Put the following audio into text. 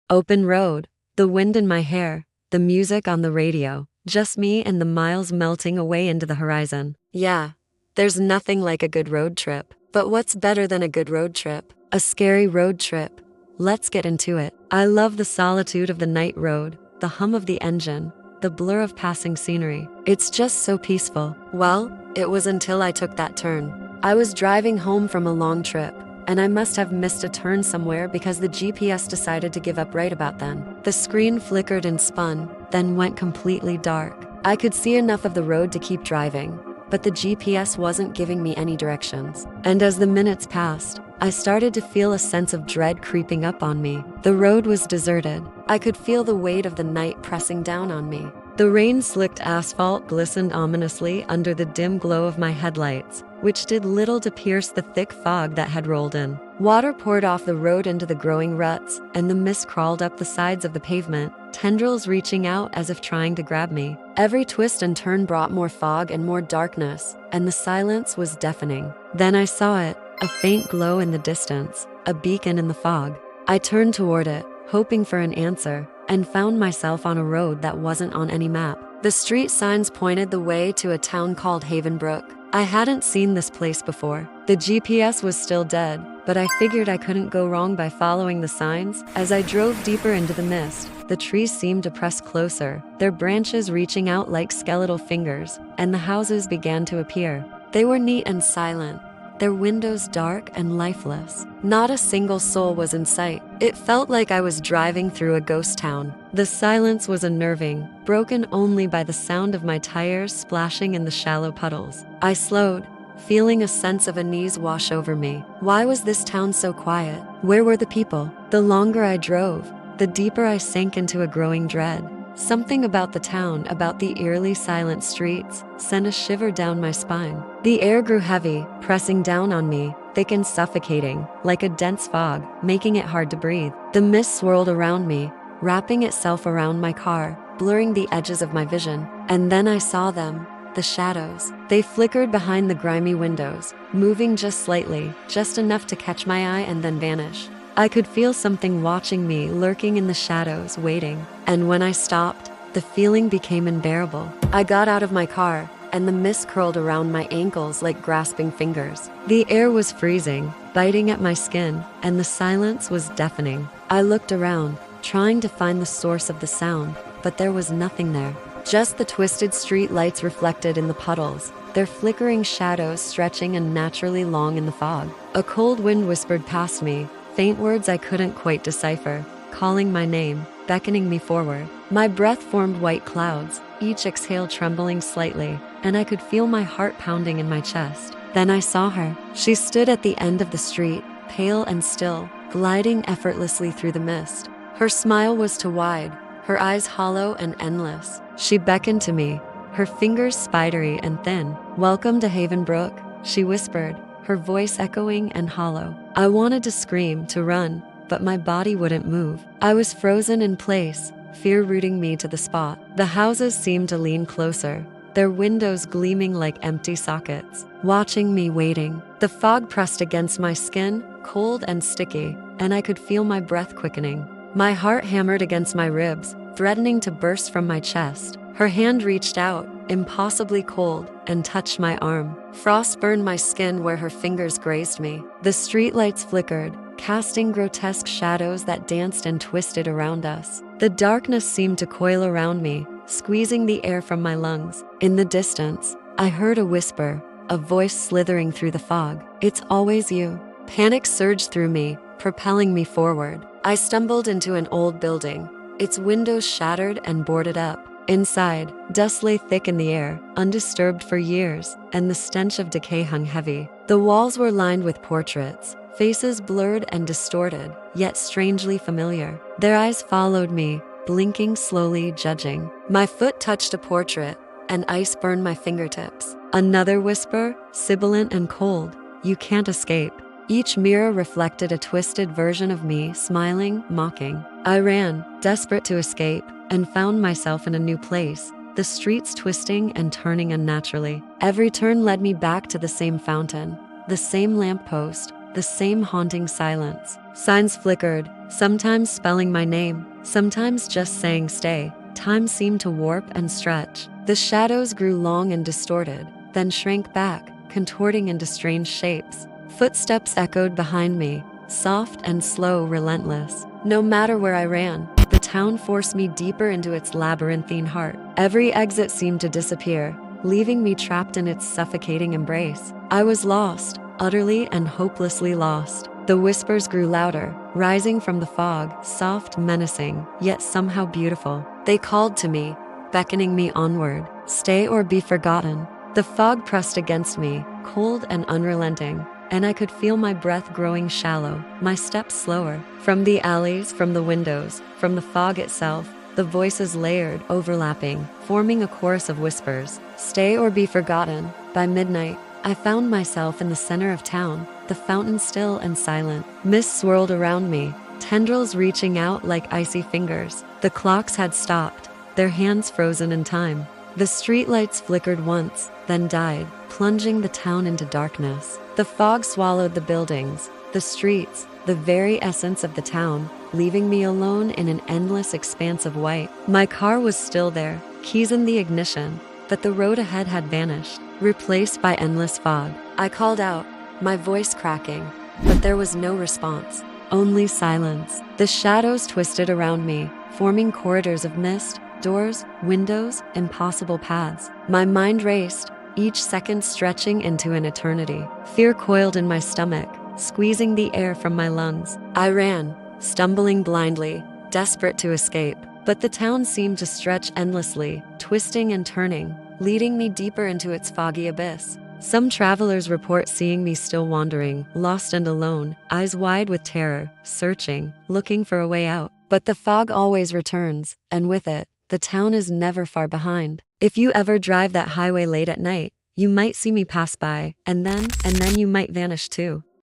Open road, the wind in my hair, the music on the radio, just me and the miles melting away into the horizon. Yeah, there's nothing like a good road trip. But what's better than a good road trip? A scary road trip. Let's get into it. I love the solitude of the night road, the hum of the engine, the blur of passing scenery. It's just so peaceful. Well, it was until I took that turn. I was driving home from a long trip, and I must have missed a turn somewhere because the GPS decided to give up right about then. The screen flickered and spun, then went completely dark. I could see enough of the road to keep driving, but the GPS wasn't giving me any directions. And as the minutes passed, I started to feel a sense of dread creeping up on me. The road was deserted. I could feel the weight of the night pressing down on me. The rain-slicked asphalt glistened ominously under the dim glow of my headlights, which did little to pierce the thick fog that had rolled in. Water poured off the road into the growing ruts, and the mist crawled up the sides of the pavement, tendrils reaching out as if trying to grab me. Every twist and turn brought more fog and more darkness, and the silence was deafening. Then I saw it, a faint glow in the distance, a beacon in the fog. I turned toward it, hoping for an answer, and found myself on a road that wasn't on any map. The street signs pointed the way to a town called Havenbrook. I hadn't seen this place before. The GPS was still dead, but I figured I couldn't go wrong by following the signs. As I drove deeper into the mist, the trees seemed to press closer, their branches reaching out like skeletal fingers, and the houses began to appear. They were neat and silent, their windows dark and lifeless. Not a single soul was in sight. It felt like I was driving through a ghost town. The silence was unnerving, broken only by the sound of my tires splashing in the shallow puddles. I slowed, feeling a sense of unease wash over me. Why was this town so quiet? Where were the people? The longer I drove, the deeper I sank into a growing dread. Something about the town, about the eerily silent streets, sent a shiver down my spine. The air grew heavy, pressing down on me, thick and suffocating, like a dense fog, making it hard to breathe. The mist swirled around me, wrapping itself around my car, blurring the edges of my vision. And then I saw them, the shadows. They flickered behind the grimy windows, moving just slightly, just enough to catch my eye and then vanish. I could feel something watching me, lurking in the shadows, waiting. And when I stopped, the feeling became unbearable. I got out of my car, and the mist curled around my ankles like grasping fingers. The air was freezing, biting at my skin, and the silence was deafening. I looked around, trying to find the source of the sound, but there was nothing there. Just the twisted street lights reflected in the puddles, their flickering shadows stretching unnaturally long in the fog. A cold wind whispered past me, faint words I couldn't quite decipher, calling my name, beckoning me forward. My breath formed white clouds, each exhale trembling slightly, and I could feel my heart pounding in my chest. Then I saw her. She stood at the end of the street, pale and still, gliding effortlessly through the mist. Her smile was too wide, her eyes hollow and endless. She beckoned to me, her fingers spidery and thin. "Welcome to Havenbrook," she whispered, her voice echoing and hollow. I wanted to scream, to run, but my body wouldn't move. I was frozen in place, fear rooting me to the spot. The houses seemed to lean closer, their windows gleaming like empty sockets, watching me, waiting. The fog pressed against my skin, cold and sticky, and I could feel my breath quickening. My heart hammered against my ribs, threatening to burst from my chest. Her hand reached out, impossibly cold, and touched my arm. Frost burned my skin where her fingers grazed me. The streetlights flickered, casting grotesque shadows that danced and twisted around us. The darkness seemed to coil around me, squeezing the air from my lungs. In the distance, I heard a whisper, a voice slithering through the fog. "It's always you." Panic surged through me, propelling me forward. I stumbled into an old building, its windows shattered and boarded up. Inside, dust lay thick in the air, undisturbed for years, and the stench of decay hung heavy. The walls were lined with portraits, faces blurred and distorted, yet strangely familiar. Their eyes followed me, blinking slowly, judging. My foot touched a portrait, and ice burned my fingertips. Another whisper, sibilant and cold, "You can't escape." Each mirror reflected a twisted version of me, smiling, mocking. I ran, desperate to escape, and found myself in a new place, the streets twisting and turning unnaturally. Every turn led me back to the same fountain, the same lamppost, the same haunting silence. Signs flickered, sometimes spelling my name, sometimes just saying stay. Time seemed to warp and stretch. The shadows grew long and distorted, then shrank back, contorting into strange shapes. Footsteps echoed behind me, soft and slow, relentless. No matter where I ran, the town forced me deeper into its labyrinthine heart. Every exit seemed to disappear, leaving me trapped in its suffocating embrace. I was lost, utterly and hopelessly lost. The whispers grew louder, rising from the fog, soft, menacing, yet somehow beautiful. They called to me, beckoning me onward. Stay or be forgotten. The fog pressed against me, cold and unrelenting, and I could feel my breath growing shallow, my steps slower. From the alleys, from the windows, from the fog itself, the voices layered, overlapping, forming a chorus of whispers. Stay or be forgotten. By midnight, I found myself in the center of town, the fountain still and silent. Mist swirled around me, tendrils reaching out like icy fingers. The clocks had stopped, their hands frozen in time. The streetlights flickered once, then died, plunging the town into darkness. The fog swallowed the buildings, the streets, the very essence of the town, leaving me alone in an endless expanse of white. My car was still there, keys in the ignition, but the road ahead had vanished, replaced by endless fog. I called out, my voice cracking, but there was no response, only silence. The shadows twisted around me, forming corridors of mist, doors, windows, impossible paths. My mind raced, each second stretching into an eternity. Fear coiled in my stomach, squeezing the air from my lungs. I ran, stumbling blindly, desperate to escape. But the town seemed to stretch endlessly, twisting and turning, leading me deeper into its foggy abyss. Some travelers report seeing me still wandering, lost and alone, eyes wide with terror, searching, looking for a way out. But the fog always returns, and with it, the town is never far behind. If you ever drive that highway late at night, you might see me pass by, and then you might vanish too.